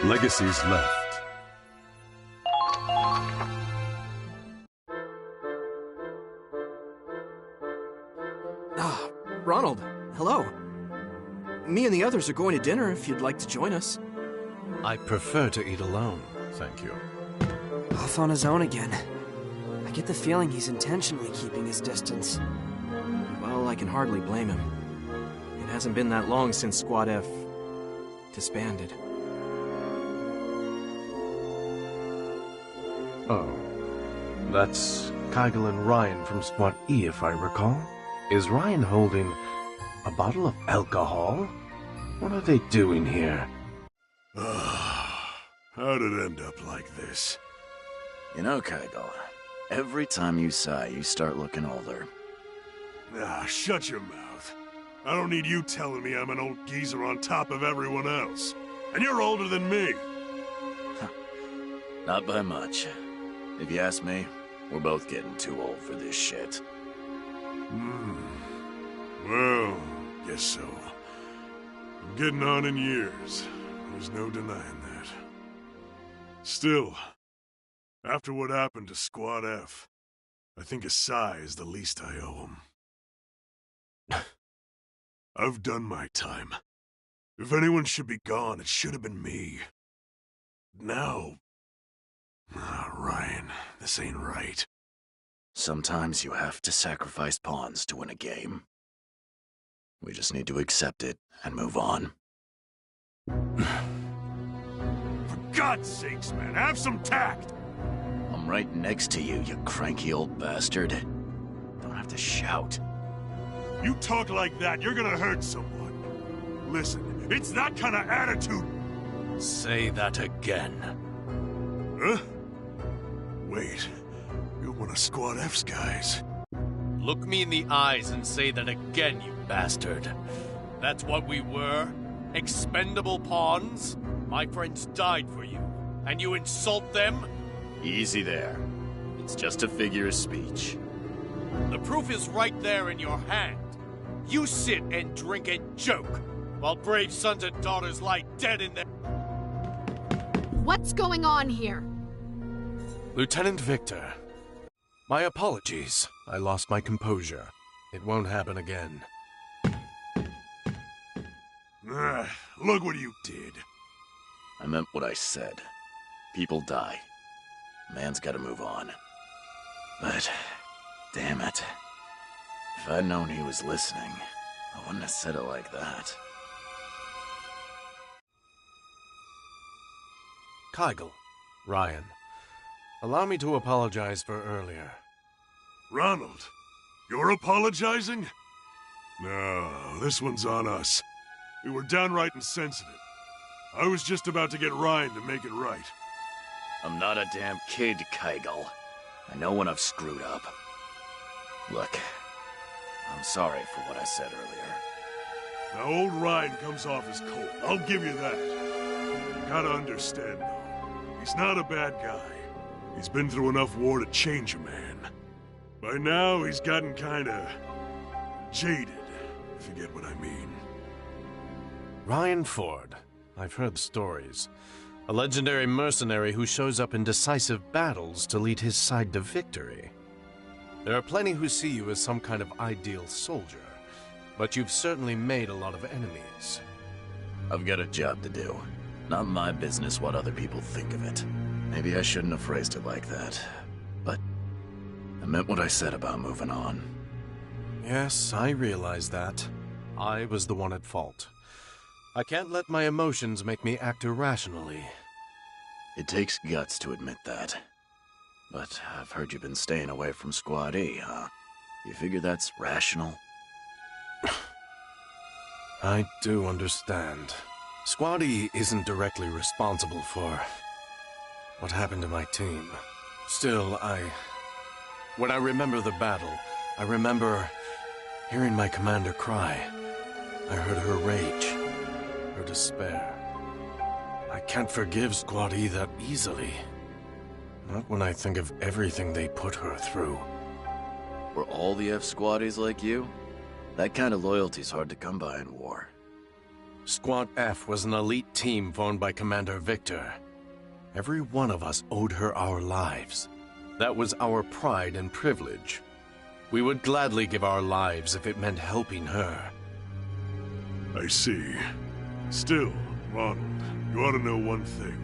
Legacies left. Ah, Ronald, hello. Me and the others are going to dinner if you'd like to join us. I prefer to eat alone, thank you. Off on his own again. I get the feeling he's intentionally keeping his distance. Well, I can hardly blame him. It hasn't been that long since Squad F disbanded. Oh. That's Kygel and Ryan from Squad E, if I recall. Is Ryan holding a bottle of alcohol? What are they doing here? How'd it end up like this? You know, Kygel, every time you sigh, you start looking older. Ah, shut your mouth. I don't need you telling me I'm an old geezer on top of everyone else. And you're older than me. Not by much. If you ask me, we're both getting too old for this shit. Well, guess so. I'm getting on in years. There's no denying that. Still, after what happened to Squad F, I think a sigh is the least I owe him. I've done my time. If anyone should be gone, it should have been me. Now... Ryan, this ain't right. Sometimes you have to sacrifice pawns to win a game. We just need to accept it and move on. For God's sakes, man, have some tact! I'm right next to you, you cranky old bastard. Don't have to shout. You talk like that, you're gonna hurt someone. Listen, it's that kind of attitude. Say that again. Huh? Wait, you're one of Squad F's guys. Look me in the eyes and say that again, you bastard. That's what we were? Expendable pawns? My friends died for you, and you insult them? Easy there. It's just a figure of speech. The proof is right there in your hand. You sit and drink and joke, while brave sons and daughters lie dead in their... What's going on here? Lieutenant Victor, my apologies. I lost my composure. It won't happen again. Look what you did. I meant what I said. People die. Man's gotta move on. But, damn it. If I'd known he was listening, I wouldn't have said it like that. Kygel, Ryan, allow me to apologize for earlier. Ronald, you're apologizing? No, this one's on us. We were downright insensitive. I was just about to get Ryan to make it right. I'm not a damn kid, Kygel. I know when I've screwed up. Look, I'm sorry for what I said earlier. Now, old Ryan comes off as cold. I'll give you that. You gotta understand, though. He's not a bad guy. He's been through enough war to change a man. By now, he's gotten kinda... jaded, if you get what I mean. Ryan Ford. I've heard stories. A legendary mercenary who shows up in decisive battles to lead his side to victory. There are plenty who see you as some kind of ideal soldier, but you've certainly made a lot of enemies. I've got a job to do. Not my business what other people think of it. Maybe I shouldn't have phrased it like that, but I meant what I said about moving on. Yes, I realize that. I was the one at fault. I can't let my emotions make me act irrationally. It takes guts to admit that. But I've heard you've been staying away from Squad E, huh? You figure that's rational? I do understand. Squad E isn't directly responsible for what happened to my team. Still, when I remember the battle, I remember hearing my commander cry. I heard her rage, her despair. I can't forgive Squad E that easily. Not when I think of everything they put her through. Were all the F-Squaddies like you? That kind of loyalty's hard to come by in war. Squad F was an elite team formed by Commander Victor. Every one of us owed her our lives. That was our pride and privilege. We would gladly give our lives if it meant helping her. I see. Still, Ronald, you ought to know one thing.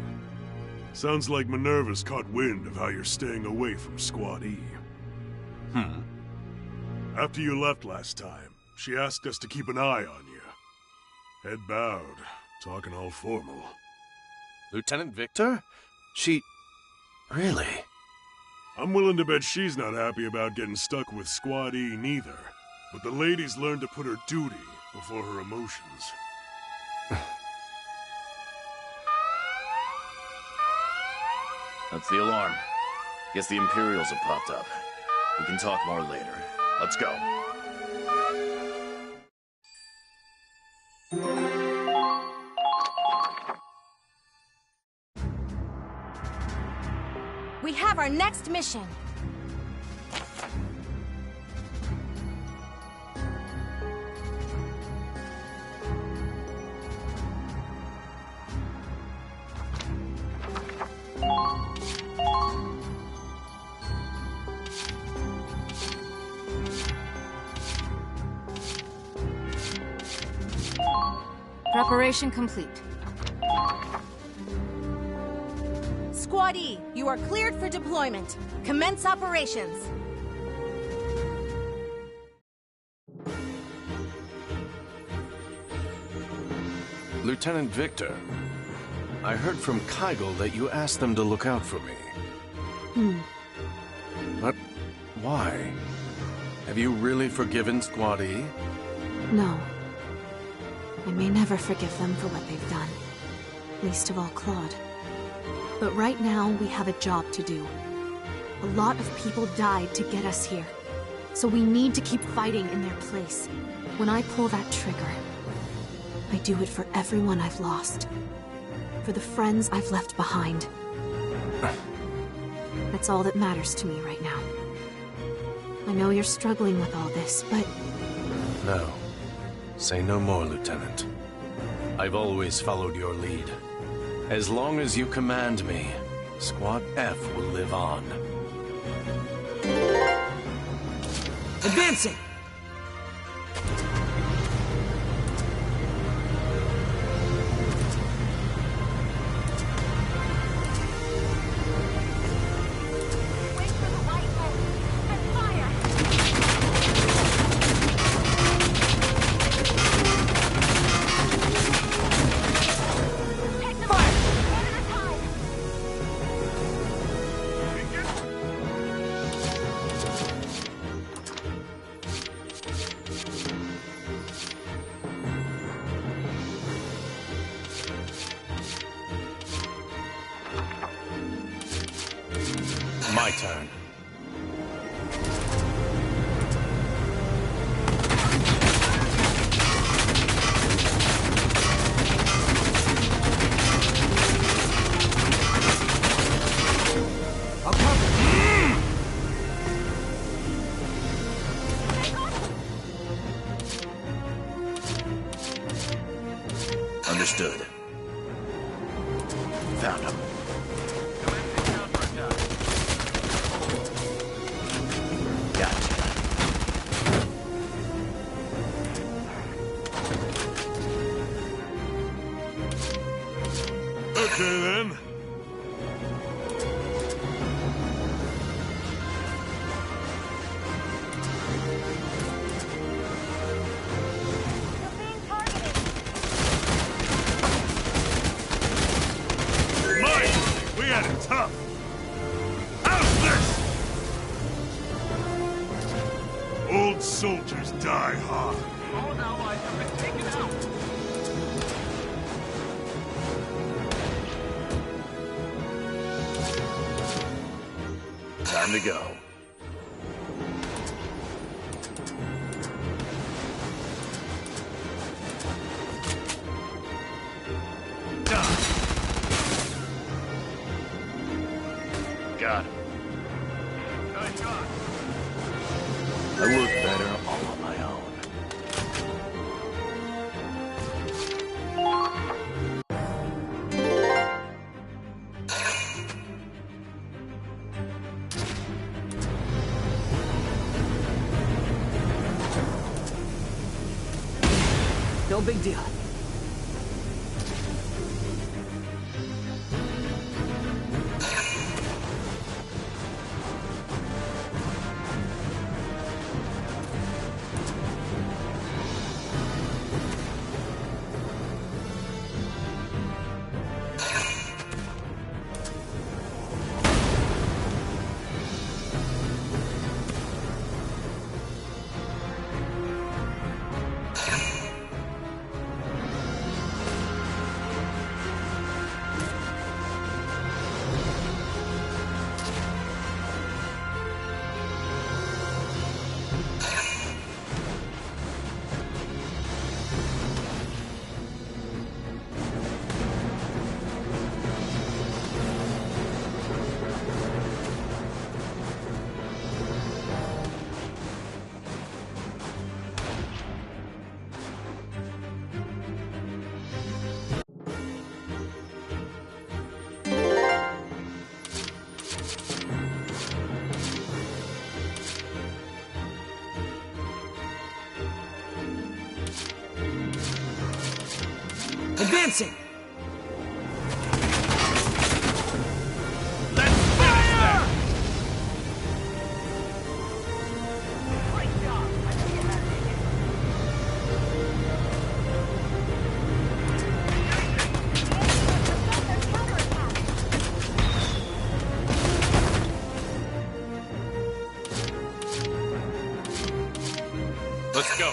Sounds like Minerva's caught wind of how you're staying away from Squad E. After you left last time, she asked us to keep an eye on you. Head bowed, talking all formal. Lieutenant Victor? She... really? I'm willing to bet she's not happy about getting stuck with Squad E neither. But the lady's learned to put her duty before her emotions. That's the alarm. Guess the Imperials have popped up. We can talk more later. Let's go. We have our next mission. Preparation complete. Squad E, you are cleared for deployment. Commence operations. Lieutenant Victor, I heard from Kygel that you asked them to look out for me. But why? Have you really forgiven Squad E? No. I may never forgive them for what they've done. Least of all Claude. But right now, we have a job to do. A lot of people died to get us here. So we need to keep fighting in their place. When I pull that trigger, I do it for everyone I've lost. For the friends I've left behind. That's all that matters to me right now. I know you're struggling with all this, but... No. Say no more, Lieutenant. I've always followed your lead. As long as you command me, Squad F will live on. Advancing! Wait for the rifle and fire! Take them fire! One at a time! My turn. I'll cover. Understood. Found him. Gotcha. Okay then. We're being targeted! Mike, we had it tough. How's this? Old soldiers die hard. All allies have been taken out. Time to go. Got him. Nice shot. I work better all on my own. No big deal. Advancing! Let's finish that! Great job! I think you had it. Let's go.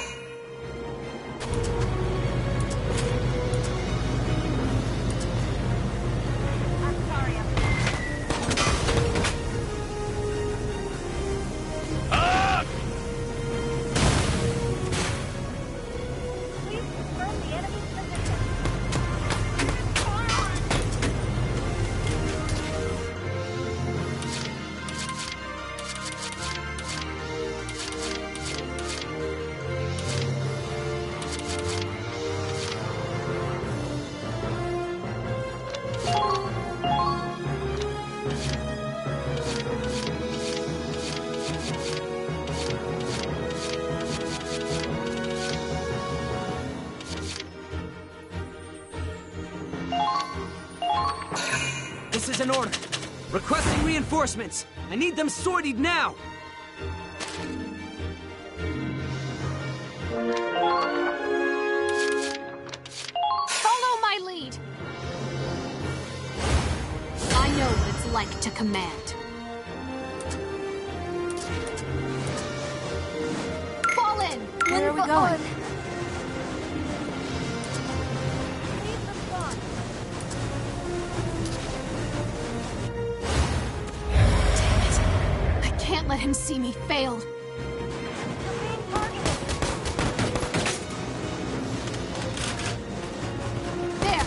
This is an order. Requesting reinforcements. I need them sortied now. Follow my lead! I know what it's like to command. Fall in! Where are we going? I can't let him see me fail. There!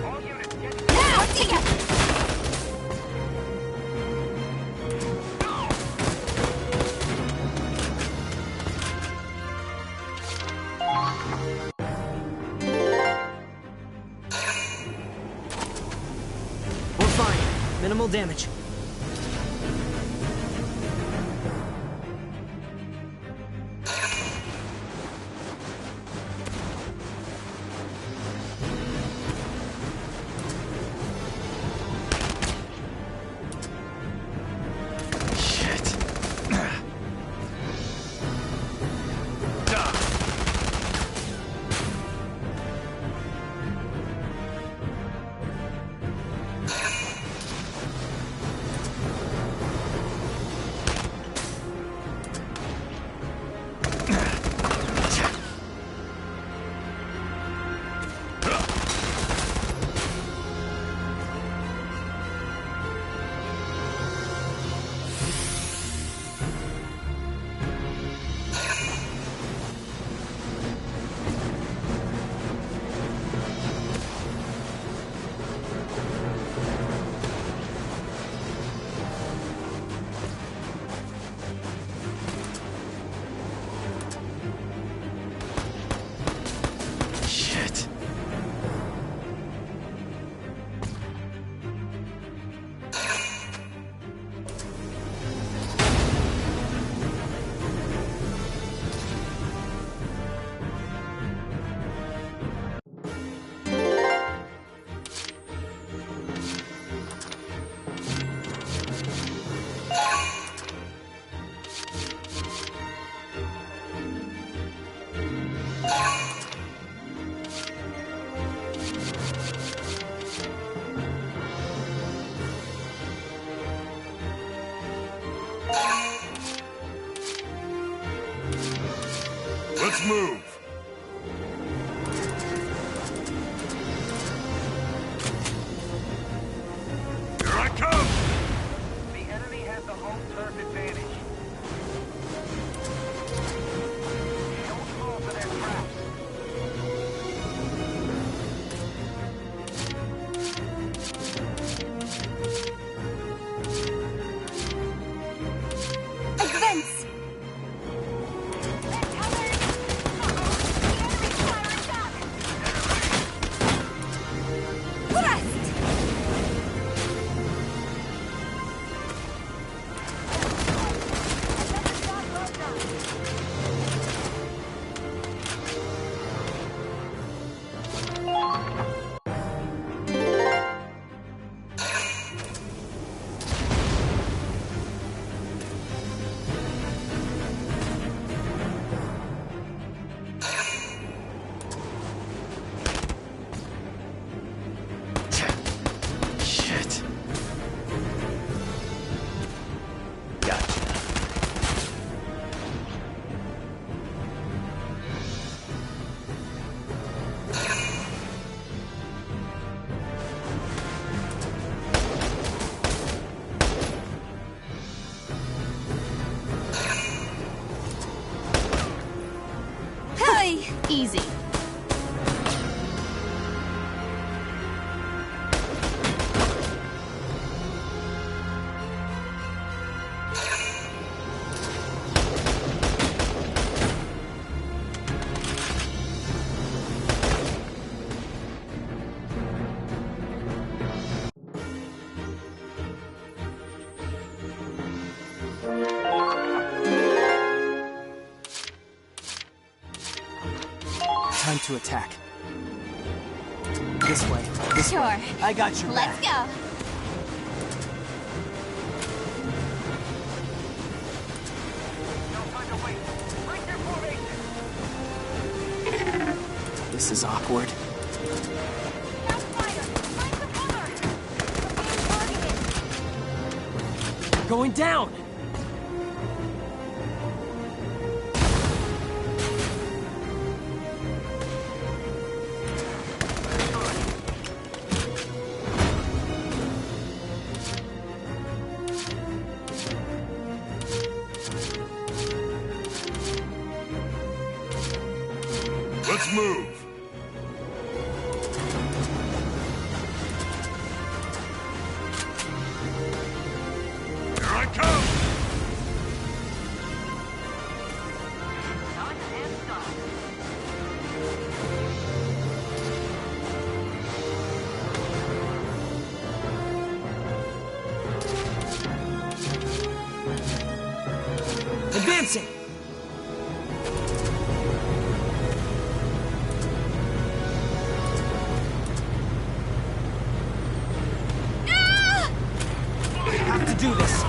All units get Now! Take it! We're fine. Minimal damage. Shit. Let's move. Here I come! The enemy has the home turf advantage. Don't fall for their traps. Advance! Shit. Gotcha. Hey! Easy. Time to attack. This way. This Sure. way. I got your Let's back. go. Don't find a way. Break their formation. This is awkward. Going down! Let's move. Here I come! Done and done. Advancing! Have to do this.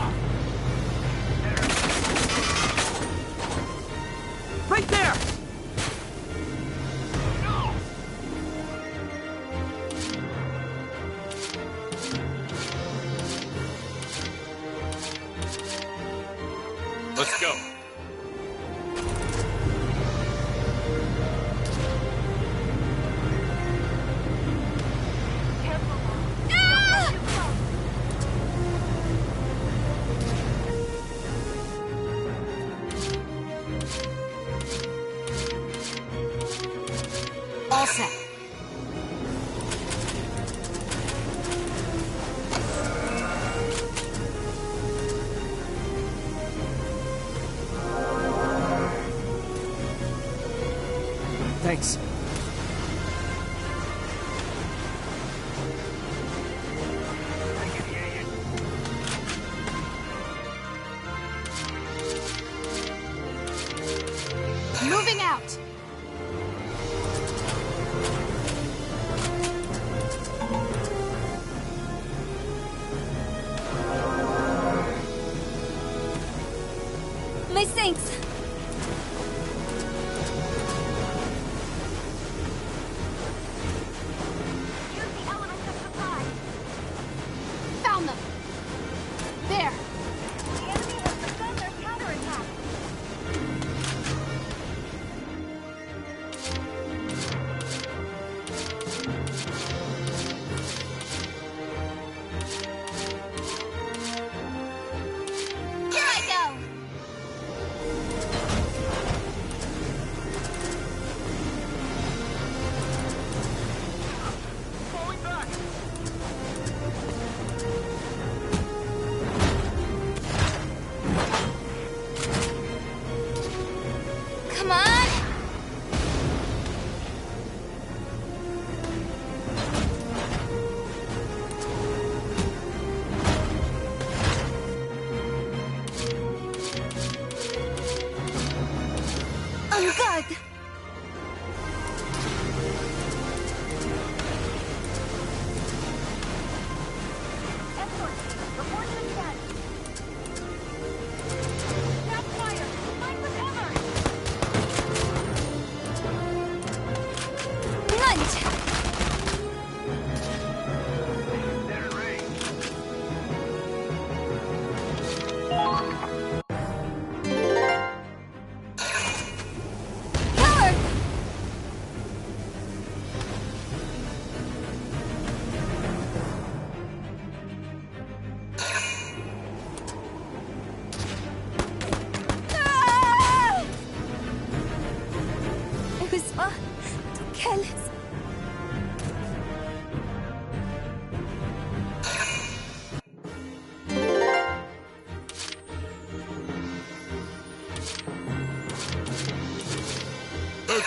Right there! Let's go. All set. Thanks. I can hear you. Moving out. My thanks. Use the elements of surprise. Found them. There. The enemy has begun their counterattack.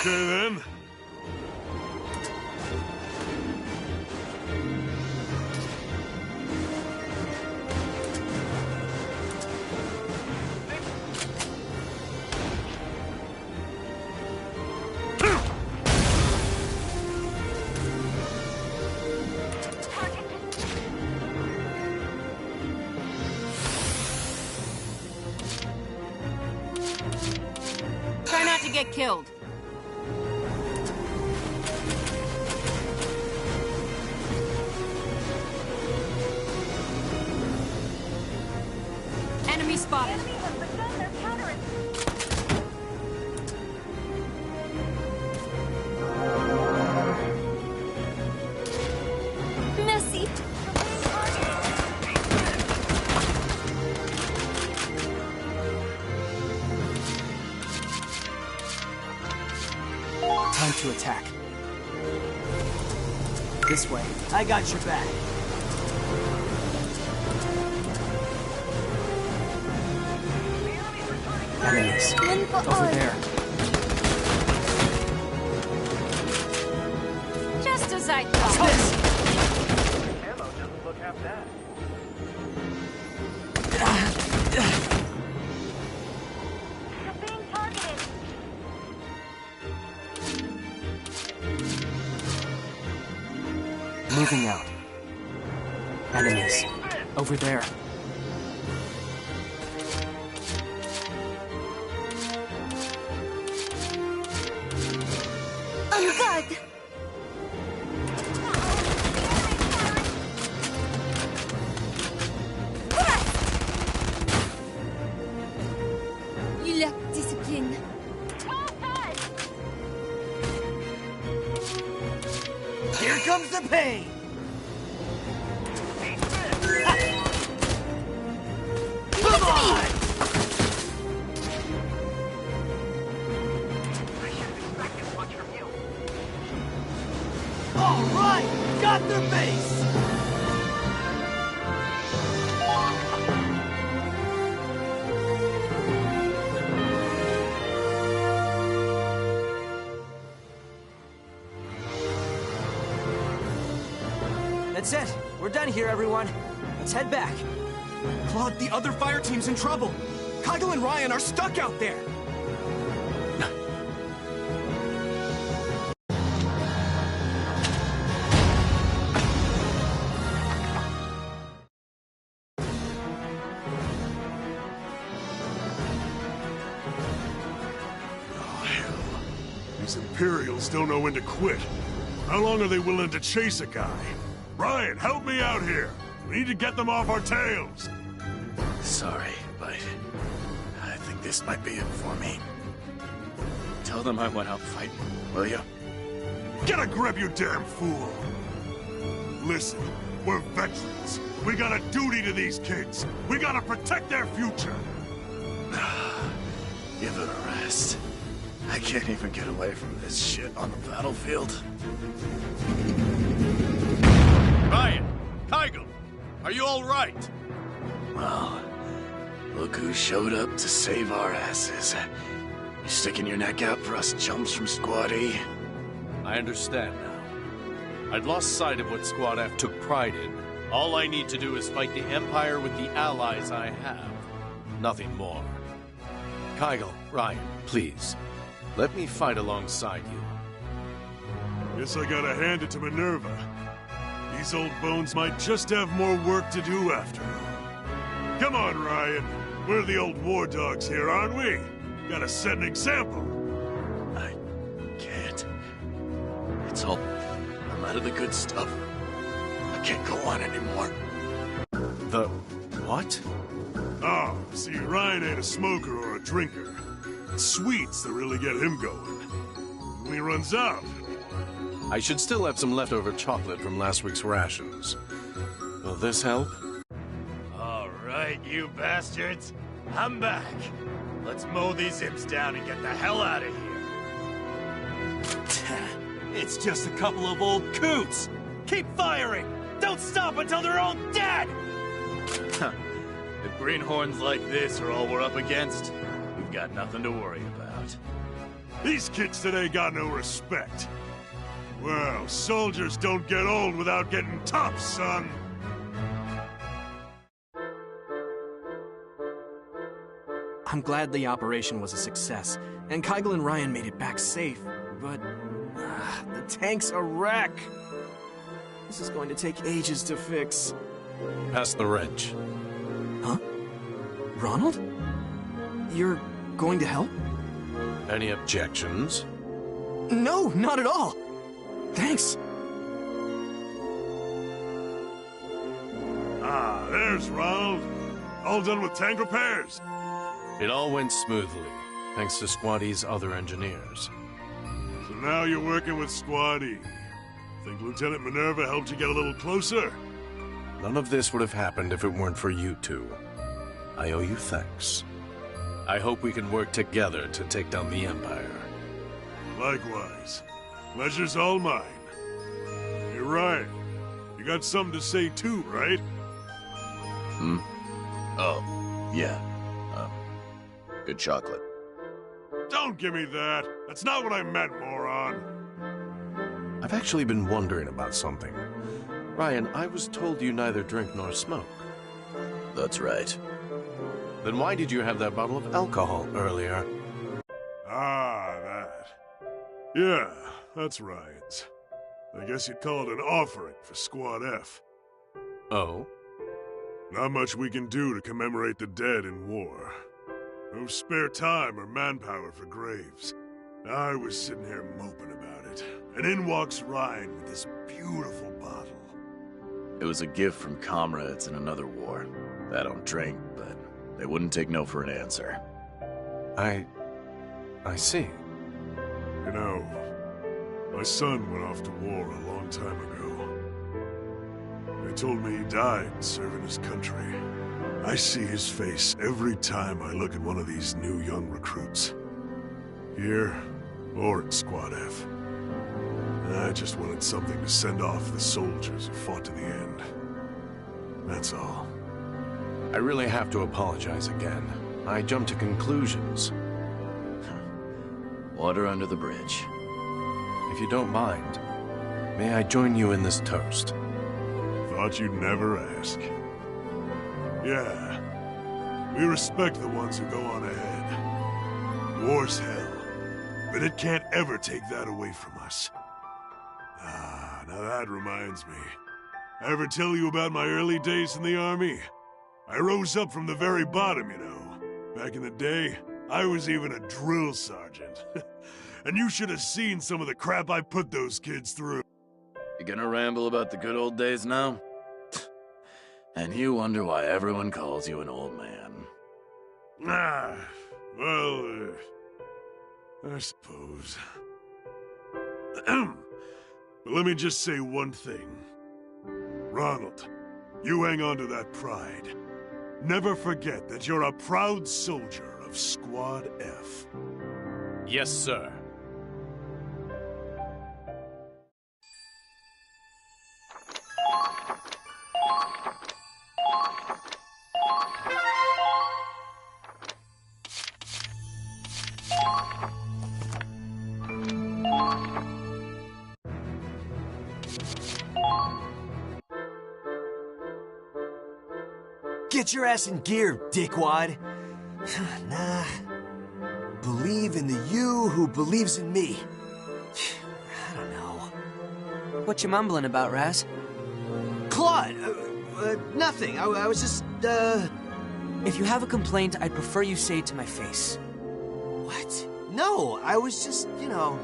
Okay then. Try not to get killed. Enemy spotted. Enemy has begun their counterattack. Messy. Time to attack. This way. I got your back. Enemies. Over there. Just as I thought. Ammo doesn't look half bad. You're being targeted. Moving out. Enemies. Over there. On guard. You lack discipline. Here comes the pain! Come on! I shouldn't expect this much from you. All right! Got their base! That's it. We're done here, everyone. Let's head back. Claude, the other fire team's in trouble. Kyle and Ryan are stuck out there. Oh, hell. These Imperials don't know when to quit. How long are they willing to chase a guy? Ryan, help me out here. We need to get them off our tails. Sorry, but I think this might be it for me. Tell them I went out fighting, will you? Get a grip, you damn fool! Listen, we're veterans. We got a duty to these kids. We gotta protect their future. Give it a rest. I can't even get away from this shit on the battlefield. Ryan! Kyle! Are you all right? Well, look who showed up to save our asses. You sticking your neck out for us chumps from Squad E? I understand now. I'd lost sight of what Squad F took pride in. All I need to do is fight the Empire with the allies I have. Nothing more. Kyle, Ryan, please. Let me fight alongside you. Guess I gotta hand it to Minerva. These old bones might just have more work to do after all. Come on, Ryan. We're the old war dogs here, aren't we? Gotta set an example. I can't. It's all... I'm out of the good stuff. I can't go on anymore. The... what? Oh, see, Ryan ain't a smoker or a drinker. It's sweets that really get him going. When he runs out... I should still have some leftover chocolate from last week's rations. Will this help? All right, you bastards. I'm back. Let's mow these imps down and get the hell out of here. It's just a couple of old coots. Keep firing. Don't stop until they're all dead. If greenhorns like this are all we're up against, we've got nothing to worry about. These kids today got no respect. Well, soldiers don't get old without getting tough, son. I'm glad the operation was a success, and Kygel and Ryan made it back safe, but the tank's a wreck. This is going to take ages to fix. Pass the wrench. Huh? Ronald? You're going to help? Any objections? No, not at all. Thanks. Ah, there's Ronald. All done with tank repairs. It all went smoothly, thanks to Squad E's other engineers. So now you're working with Squad E. Think Lieutenant Minerva helped you get a little closer? None of this would have happened if it weren't for you two. I owe you thanks. I hope we can work together to take down the Empire. Likewise. Pleasure's all mine. Hey, Ryan, you got something to say too, right? Oh, yeah. Good chocolate. Don't give me that. That's not what I meant, moron. I've actually been wondering about something. Ryan, I was told you neither drink nor smoke. That's right. Then why did you have that bottle of alcohol earlier? Ah, that. Yeah, that's Ryan's. I guess you'd call it an offering for Squad F. Oh? Not much we can do to commemorate the dead in war. No spare time or manpower for graves. I was sitting here moping about it, and in walks Ryan with this beautiful bottle. It was a gift from comrades in another war. I don't drink, but they wouldn't take no for an answer. I see. You know, my son went off to war a long time ago. They told me he died serving his country. I see his face every time I look at one of these new young recruits. Here, or at Squad F. I just wanted something to send off the soldiers who fought to the end. That's all. I really have to apologize again. I jumped to conclusions. Water under the bridge. If you don't mind, may I join you in this toast? Thought you'd never ask. Yeah. We respect the ones who go on ahead. War's hell, but it can't ever take that away from us. Ah, now that reminds me. I ever tell you about my early days in the Army? I rose up from the very bottom, you know. Back in the day, I was even a drill sergeant. And you should have seen some of the crap I put those kids through. You gonna ramble about the good old days now? And you wonder why everyone calls you an old man. Ah, well, I suppose. But let me just say one thing. Ronald, you hang on to that pride. Never forget that you're a proud soldier of Squad F. Yes, sir. Get your ass in gear, dickwad. Nah. Believe in the you who believes in me. I don't know. What you mumbling about, Raz? Claude! Nothing. I was just, If you have a complaint, I'd prefer you say it to my face. What? No, I was just, you know,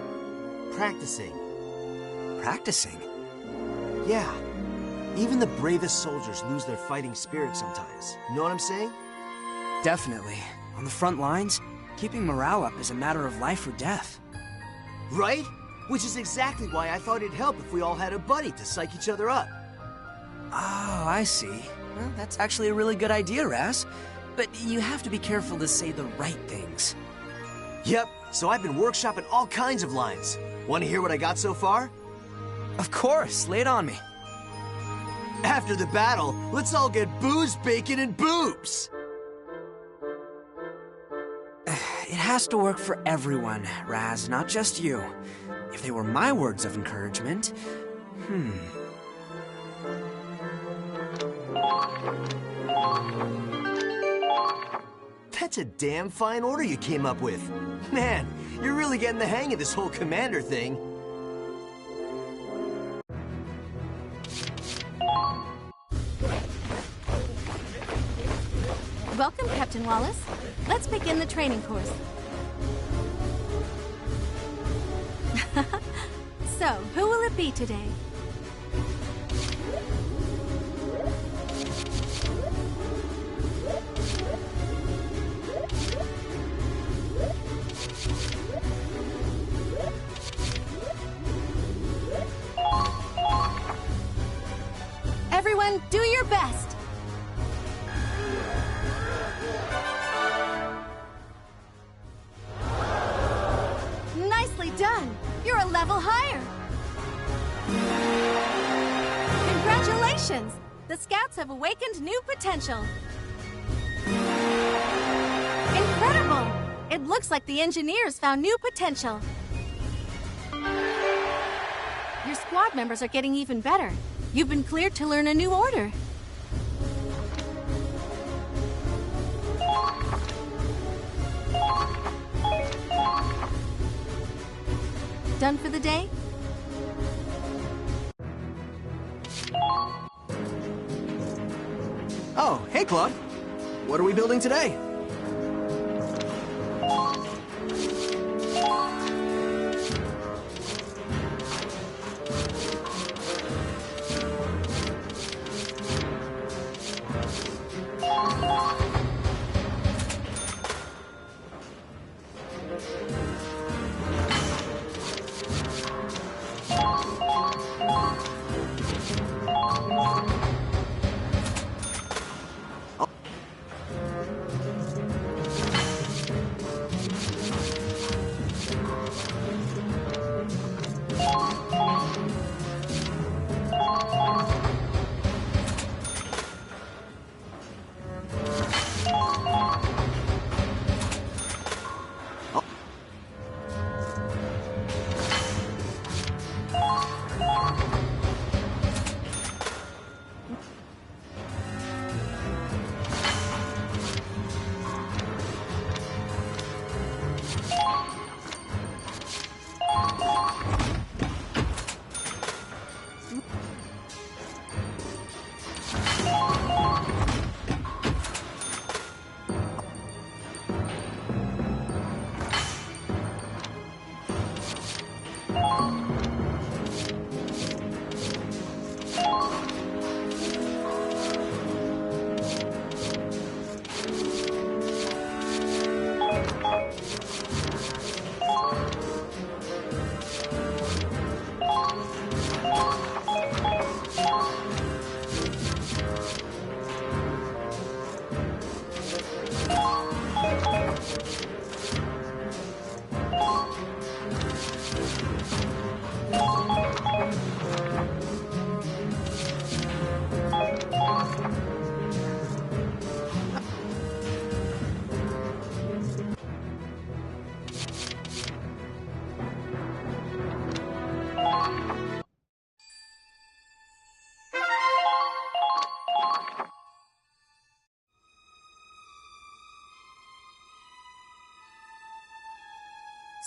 practicing. Practicing? Yeah. Even the bravest soldiers lose their fighting spirit sometimes. You know what I'm saying? Definitely. On the front lines, keeping morale up is a matter of life or death. Right? Which is exactly why I thought it'd help if we all had a buddy to psych each other up. Oh, I see. Well, that's actually a really good idea, Raz. But you have to be careful to say the right things. Yep, so I've been workshopping all kinds of lines. Want to hear what I got so far? Of course, lay it on me. After the battle, let's all get booze, bacon, and boobs! It has to work for everyone, Raz, not just you. If they were my words of encouragement... That's a damn fine order you came up with. Man, you're really getting the hang of this whole commander thing. Welcome, Captain Wallace. Let's begin the training course. So, who will it be today? Everyone, do your best! Nicely done! You're a level higher! Congratulations! The Scouts have awakened new potential! Incredible! It looks like the engineers found new potential. Your squad members are getting even better. You've been cleared to learn a new order. Done for the day? Oh, hey, Claude. What are we building today?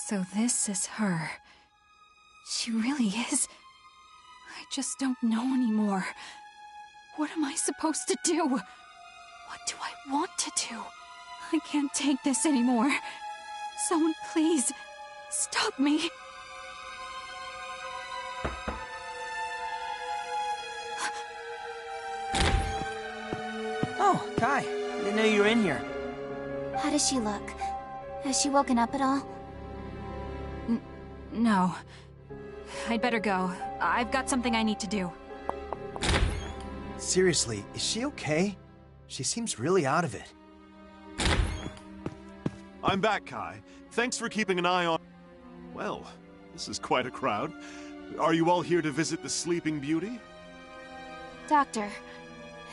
So this is her. She really is. I just don't know anymore. What am I supposed to do? What do I want to do? I can't take this anymore. Someone please, stop me. Oh, Kai. I didn't know you were in here. How does she look? Has she woken up at all? No. I'd better go. I've got something I need to do. Seriously, is she okay? She seems really out of it. I'm back, Kai. Thanks for keeping an eye on... Well, this is quite a crowd. Are you all here to visit the Sleeping Beauty? Doctor,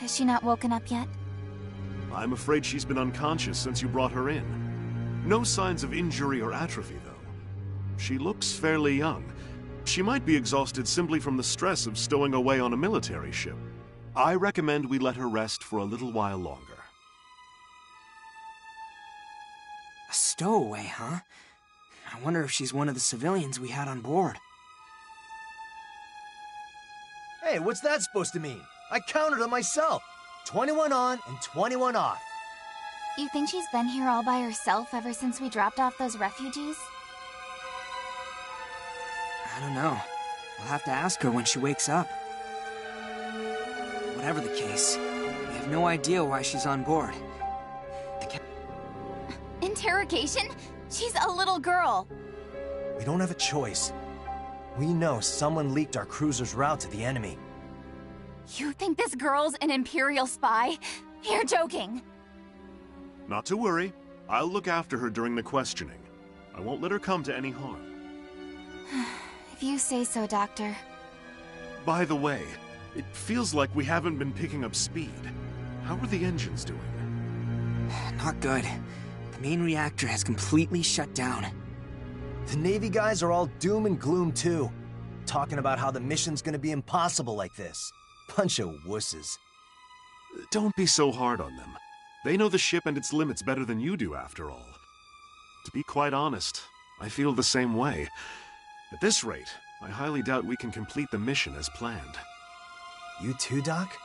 has she not woken up yet? I'm afraid she's been unconscious since you brought her in. No signs of injury or atrophy, though. She looks fairly young. She might be exhausted simply from the stress of stowing away on a military ship. I recommend we let her rest for a little while longer. A stowaway, huh? I wonder if she's one of the civilians we had on board. Hey, what's that supposed to mean? I counted them myself. 21 on and 21 off. You think she's been here all by herself ever since we dropped off those refugees? I don't know. We'll have to ask her when she wakes up. Whatever the case, we have no idea why she's on board. Interrogation? She's a little girl. We don't have a choice. We know someone leaked our cruiser's route to the enemy. You think this girl's an Imperial spy? You're joking. Not to worry. I'll look after her during the questioning. I won't let her come to any harm. If you say so, Doctor. By the way, it feels like we haven't been picking up speed. How are the engines doing? Not good. The main reactor has completely shut down. The Navy guys are all doom and gloom too. Talking about how the mission's gonna be impossible like this. Bunch of wusses. Don't be so hard on them. They know the ship and its limits better than you do, after all. To be quite honest, I feel the same way. At this rate, I highly doubt we can complete the mission as planned. You too, Doc?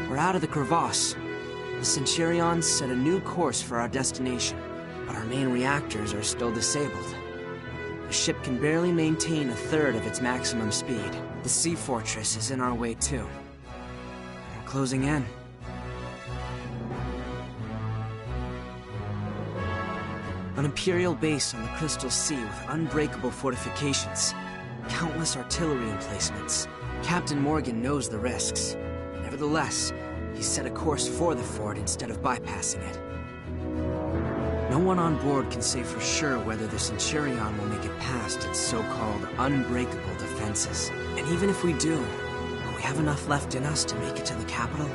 We're out of the crevasse. The Centurions set a new course for our destination, but our main reactors are still disabled. The ship can barely maintain a third of its maximum speed. The Sea Fortress is in our way too. We're closing in. An Imperial base on the Crystal Sea with unbreakable fortifications, countless artillery emplacements. Captain Morgan knows the risks. Nevertheless, he set a course for the fort instead of bypassing it. No one on board can say for sure whether the Centurion will make it past its so-called unbreakable defenses. And even if we do, will we have enough left in us to make it to the capital?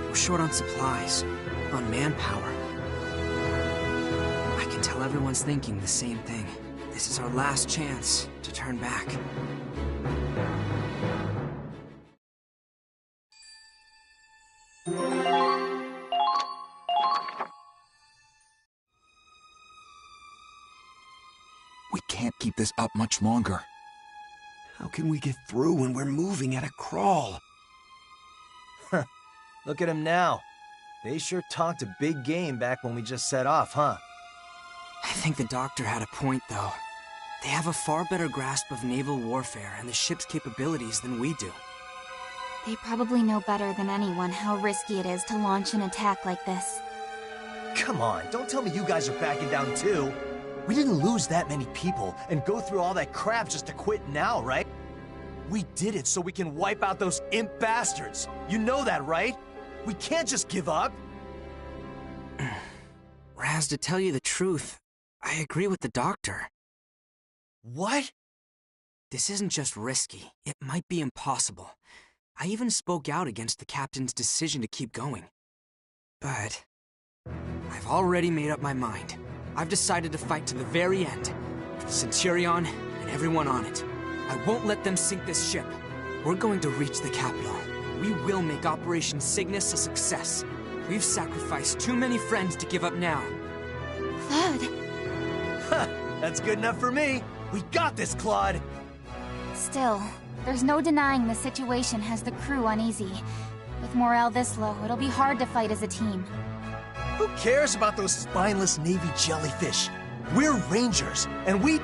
We're short on supplies, on manpower. I can tell everyone's thinking the same thing. This is our last chance to turn back. We can't keep this up much longer. How can we get through when we're moving at a crawl? Huh. Look at them now. They sure talked a big game back when we just set off, huh? I think the Doctor had a point, though. They have a far better grasp of naval warfare and the ship's capabilities than we do. They probably know better than anyone how risky it is to launch an attack like this. Come on, don't tell me you guys are backing down too. We didn't lose that many people and go through all that crap just to quit now, right? We did it so we can wipe out those imp bastards. You know that, right? We can't just give up. Raz, to tell you the truth, I agree with the Doctor. What? This isn't just risky. It might be impossible. I even spoke out against the captain's decision to keep going. But I've already made up my mind. I've decided to fight to the very end, for the Centurion and everyone on it. I won't let them sink this ship. We're going to reach the capital. We will make Operation Cygnus a success. We've sacrificed too many friends to give up now. Claude. Huh, that's good enough for me. We got this, Claude. Still, there's no denying the situation has the crew uneasy. With morale this low, it'll be hard to fight as a team. Who cares about those spineless Navy jellyfish? We're Rangers, and we...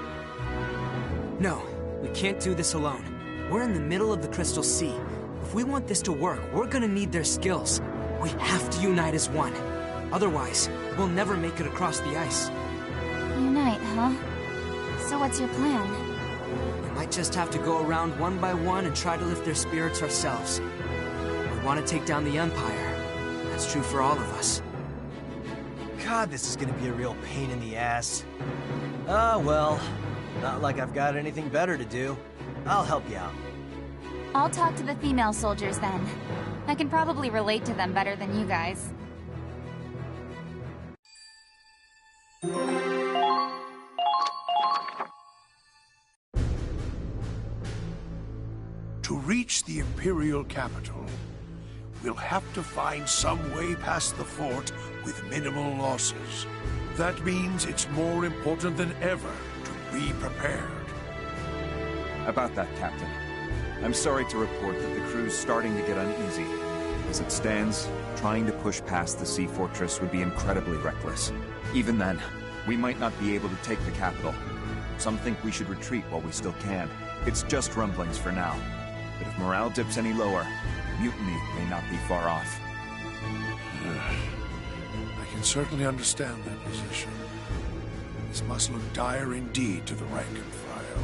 No, we can't do this alone. We're in the middle of the Crystal Sea. If we want this to work, we're gonna need their skills. We have to unite as one. Otherwise, we'll never make it across the ice. Unite, huh? So what's your plan? We might just have to go around one by one and try to lift their spirits ourselves. We want to take down the Empire. That's true for all of us. God, this is gonna be a real pain in the ass. Ah, well, not like I've got anything better to do. I'll help you out. I'll talk to the female soldiers then. I can probably relate to them better than you guys. To reach the Imperial capital, we'll have to find some way past the fort with minimal losses. That means it's more important than ever to be prepared. About that, Captain. I'm sorry to report that the crew's starting to get uneasy. As it stands, trying to push past the sea fortress would be incredibly reckless. Even then, we might not be able to take the capital. Some think we should retreat while we still can. It's just rumblings for now. But if morale dips any lower, mutiny may not be far off. I can certainly understand that position. This must look dire indeed to the rank and file.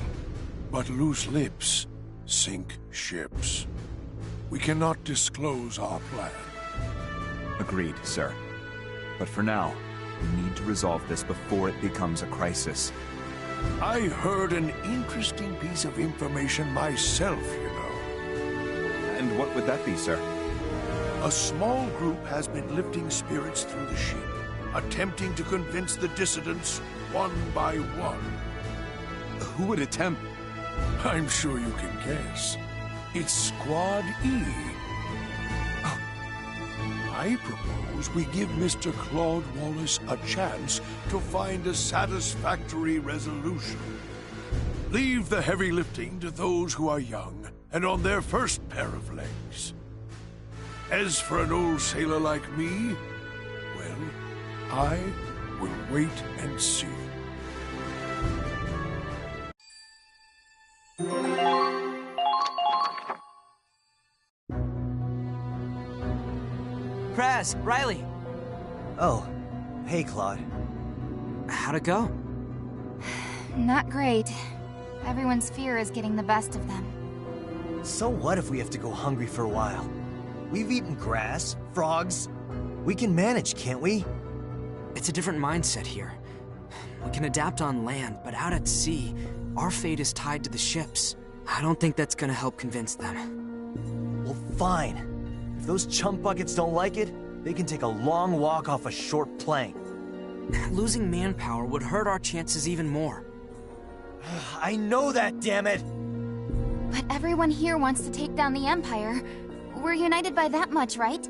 But loose lips sink ships. We cannot disclose our plan. Agreed, sir. But for now, we need to resolve this before it becomes a crisis. I heard an interesting piece of information myself, you know. And what would that be, sir? A small group has been lifting spirits through the ship, attempting to convince the dissidents one by one. Who would attempt? I'm sure you can guess. It's Squad E. I propose we give Mr. Claude Wallace a chance to find a satisfactory resolution. Leave the heavy lifting to those who are young and on their first pair of legs. As for an old sailor like me, well, I will wait and see. Kraz, Riley. Oh, hey, Claude. How'd it go? Not great. Everyone's fear is getting the best of them. So what if we have to go hungry for a while? We've eaten grass, frogs. We can manage, can't we? It's a different mindset here. We can adapt on land, but out at sea, our fate is tied to the ships. I don't think that's gonna help convince them. Well, fine. If those chump buckets don't like it, they can take a long walk off a short plank. Losing manpower would hurt our chances even more. I know that, damn it! But everyone here wants to take down the Empire. We're united by that much, right?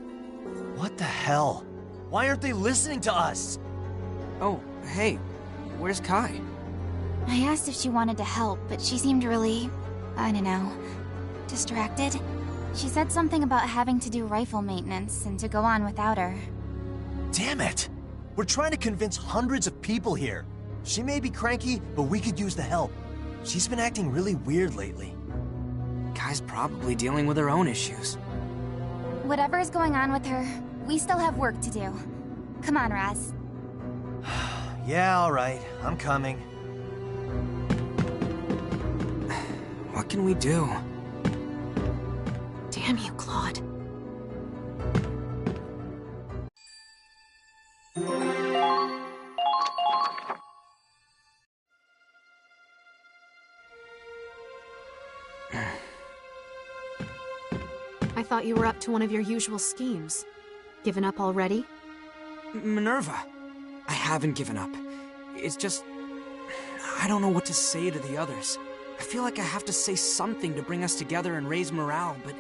What the hell? Why aren't they listening to us? Oh, hey, where's Kai? I asked if she wanted to help, but she seemed really, I don't know, distracted. She said something about having to do rifle maintenance and to go on without her. Damn it! We're trying to convince hundreds of people here. She may be cranky, but we could use the help. She's been acting really weird lately. Kai's probably dealing with her own issues. Whatever is going on with her, we still have work to do. Come on, Raz. Yeah, alright. I'm coming. What can we do? Damn you, Claude. I thought you were up to one of your usual schemes. Given up already? Minerva, I haven't given up. It's just... I don't know what to say to the others. I feel like I have to say something to bring us together and raise morale, but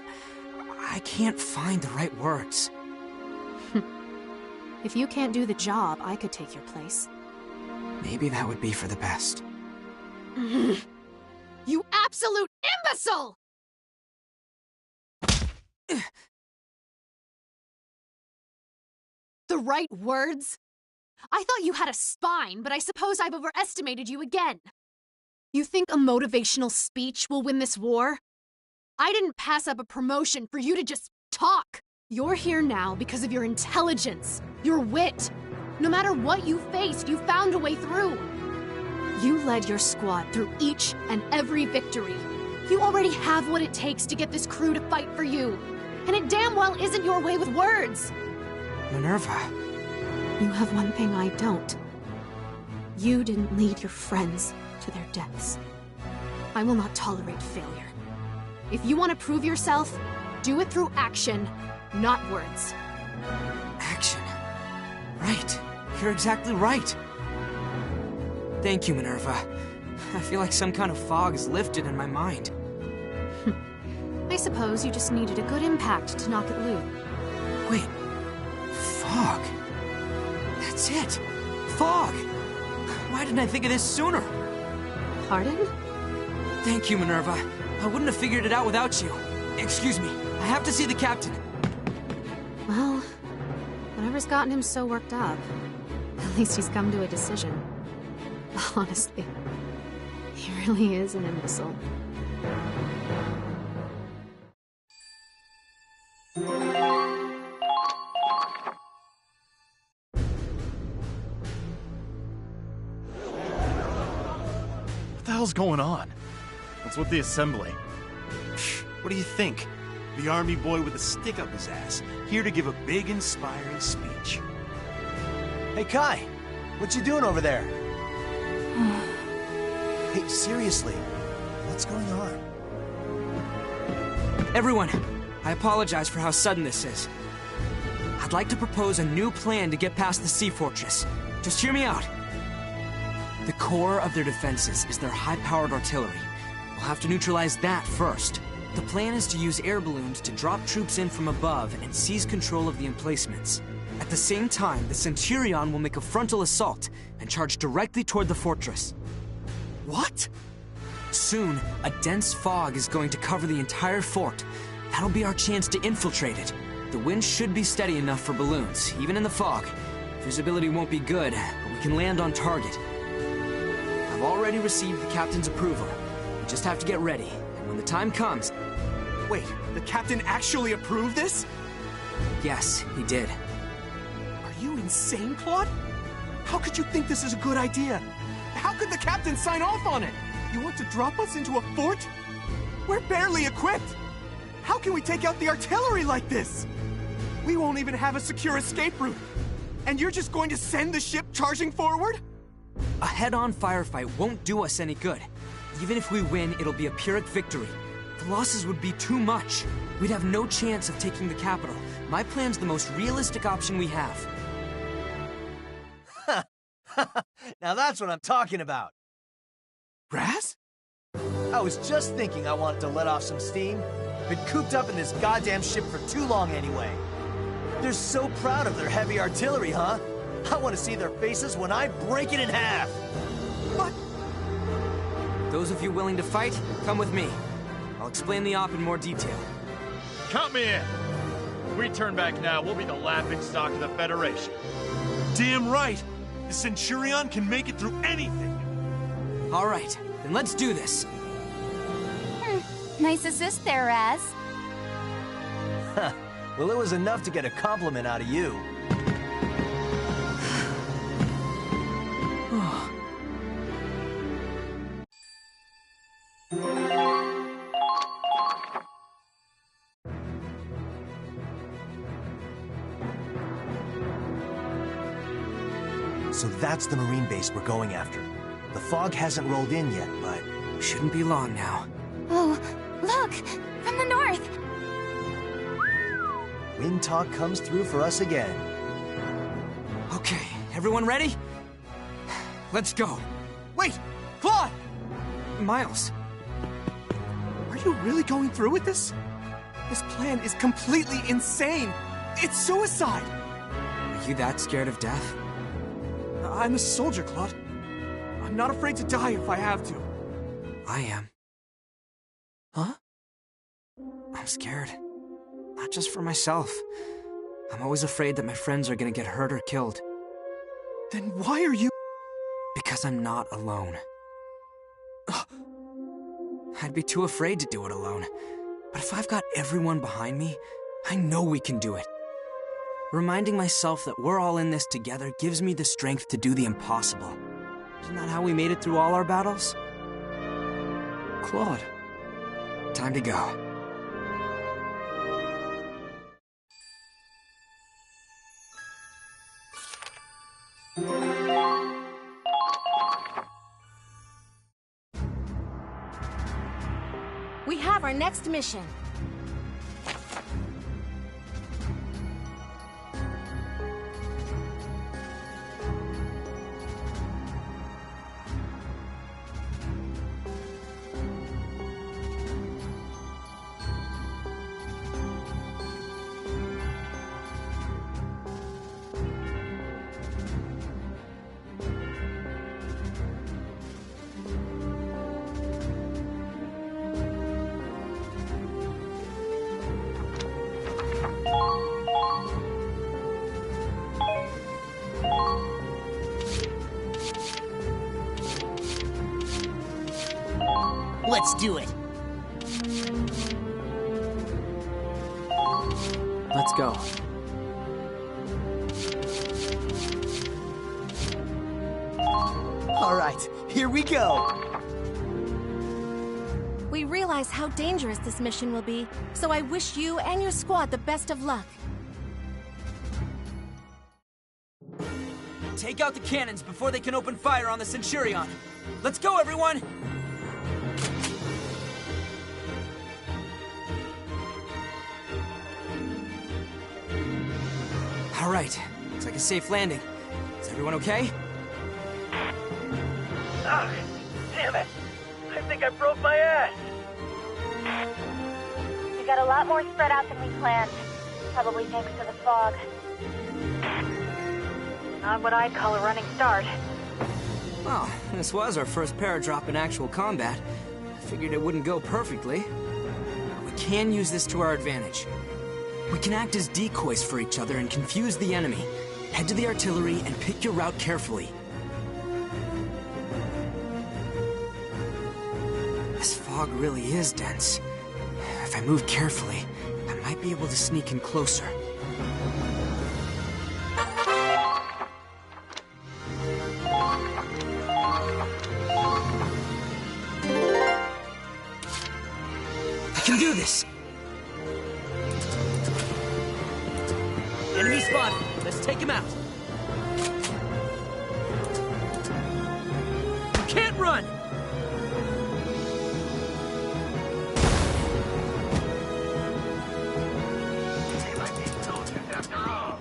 I can't find the right words. If you can't do the job, I could take your place. Maybe that would be for the best. You absolute imbecile! The right words? I thought you had a spine, but I suppose I've overestimated you again. You think a motivational speech will win this war? I didn't pass up a promotion for you to just talk. You're here now because of your intelligence, your wit. No matter what you faced, you found a way through. You led your squad through each and every victory. You already have what it takes to get this crew to fight for you. And it damn well isn't your way with words. Minerva, You have one thing I don't. You didn't lead your friends to their deaths. I will not tolerate failure. If you want to prove yourself, do it through action, not words. Action. Right. You're exactly right. Thank you, Minerva. I feel like some kind of fog is lifted in my mind. I suppose you just needed a good impact to knock it loose. Wait. Fog? That's it. Fog! Why didn't I think of this sooner? Pardon? Thank you, Minerva. I wouldn't have figured it out without you. Excuse me. I have to see the captain. Well, whatever's gotten him so worked up, at least he's come to a decision. Honestly, he really is an imbecile. What the hell's going on? What's with the assembly? What do you think? The army boy with a stick up his ass, here to give a big, inspiring speech. Hey, Kai, what you doing over there? Hey, seriously, what's going on? Everyone, I apologize for how sudden this is. I'd like to propose a new plan to get past the sea fortress. Just hear me out. The core of their defenses is their high-powered artillery. We'll have to neutralize that first. The plan is to use air balloons to drop troops in from above and seize control of the emplacements. At the same time, the Centurion will make a frontal assault and charge directly toward the fortress. What? Soon, a dense fog is going to cover the entire fort. That'll be our chance to infiltrate it. The wind should be steady enough for balloons, even in the fog. Visibility won't be good, but we can land on target. I've already received the captain's approval. We just have to get ready, and when the time comes... Wait, the captain actually approved this? Yes, he did. Are you insane, Claude? How could you think this is a good idea? How could the captain sign off on it? You want to drop us into a fort? We're barely equipped! How can we take out the artillery like this? We won't even have a secure escape route. And you're just going to send the ship charging forward? A head-on firefight won't do us any good. Even if we win, it'll be a Pyrrhic victory. The losses would be too much. We'd have no chance of taking the capital. My plan's the most realistic option we have. Now that's what I'm talking about. Raz? I was just thinking I wanted to let off some steam. Been cooped up in this goddamn ship for too long anyway. They're so proud of their heavy artillery, huh? I want to see their faces when I break it in half. What? Those of you willing to fight, come with me. I'll explain the op in more detail. Count me in. If we turn back now, we'll be the laughingstock of the Federation. Damn right! The Centurion can make it through anything! All right, then let's do this. Nice assist there, Raz. Well, it was enough to get a compliment out of you. So that's the Marine base we're going after. The fog hasn't rolled in yet, but... Shouldn't be long now. Oh, look! From the north! Wind talk comes through for us again. Okay, everyone ready? Let's go. Wait! Claude! Miles. Are you really going through with this? This plan is completely insane! It's suicide! Are you that scared of death? I'm a soldier, Claude. I'm not afraid to die if I have to. I am. Huh? I'm scared. Not just for myself. I'm always afraid that my friends are gonna get hurt or killed. Then why are you... Because I'm not alone. I'd be too afraid to do it alone. But if I've got everyone behind me, I know we can do it. Reminding myself that we're all in this together gives me the strength to do the impossible. Isn't that how we made it through all our battles? Claude, time to go. our next mission. Let's do it. Let's go. All right, here we go. We realize how dangerous this mission will be, so I wish you and your squad the best of luck. Take out the cannons before they can open fire on the Centurion. Let's go, everyone! All right, looks like a safe landing. Is everyone okay? Ah, damn it! I think I broke my ass! We got a lot more spread out than we planned. Probably thanks to the fog. Not what I'd call a running start. Well, this was our first paradrop in actual combat. I figured it wouldn't go perfectly. We can use this to our advantage. We can act as decoys for each other and confuse the enemy. Head to the artillery and pick your route carefully. This fog really is dense. If I move carefully, I might be able to sneak in closer. I can do this! Enemy spotted. Let's take him out. You can't run! They might be soldiers after all.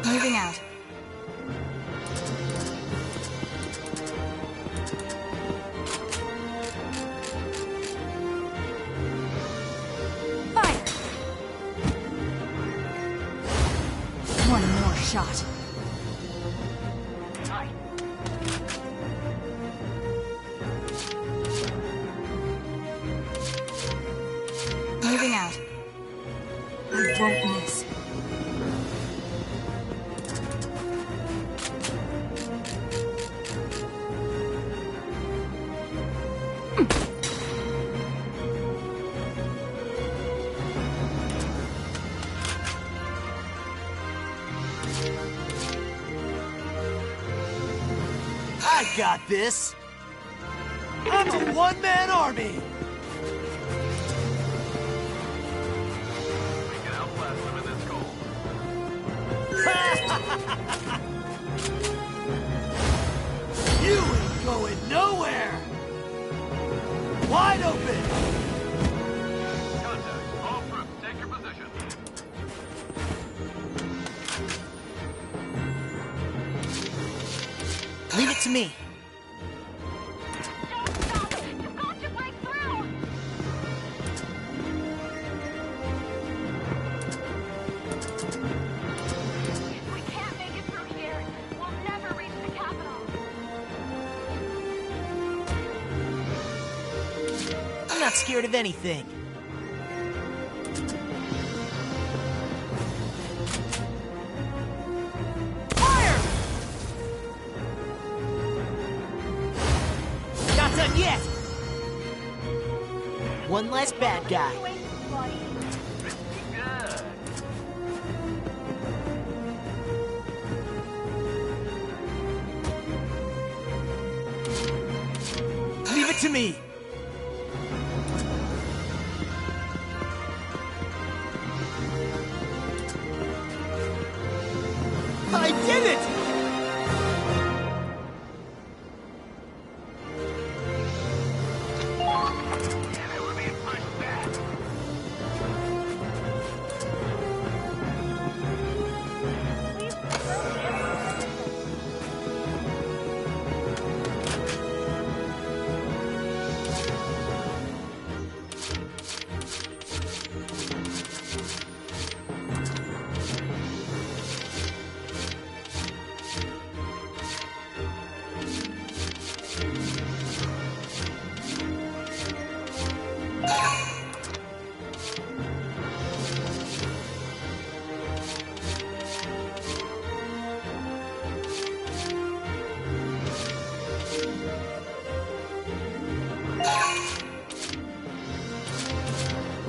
Moving out. Fire! One more shot. Moving out. I won't miss. I got this. I'm a one-man army. We can outlast them in this goal. You ain't going nowhere. Wide open. Contact. All troops, take your position. Leave it to me. Don't stop! You've got to break through! If we can't make it through here, we'll never reach the capital. I'm not scared of anything. Fire! Not done yet! One less bad guy. Leave it to me. did it!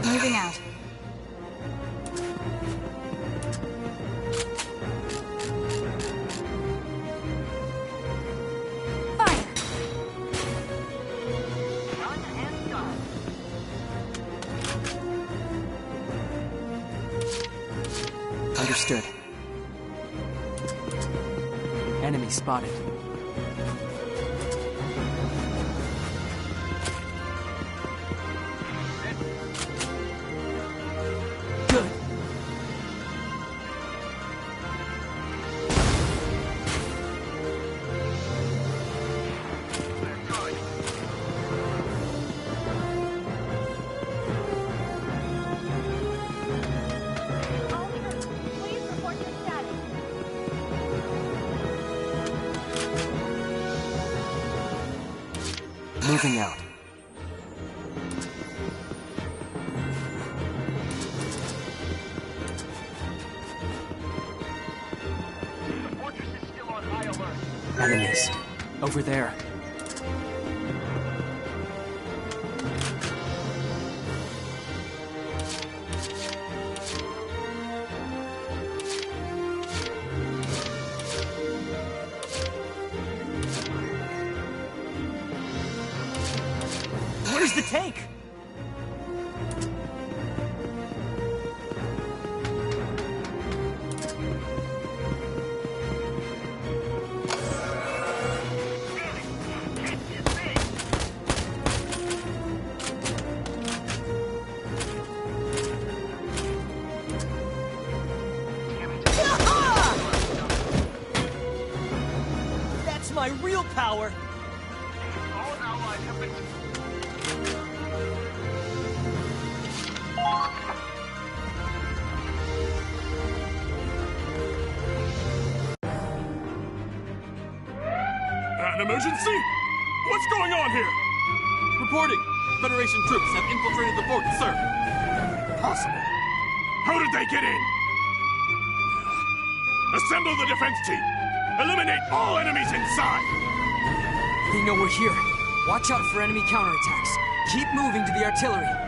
Moving out. Fire! Done and done. Understood. Enemy spotted. Good. Please report your status. Moving out. The fortress is still on high alert. Enemies. Over there. Where's the tank? That's my real power! All allies have been... An emergency? What's going on here? Reporting. Federation troops have infiltrated the fort, sir. Impossible. How did they get in? Assemble the defense team. Eliminate all enemies inside. They know we're here. Watch out for enemy counterattacks. Keep moving to the artillery.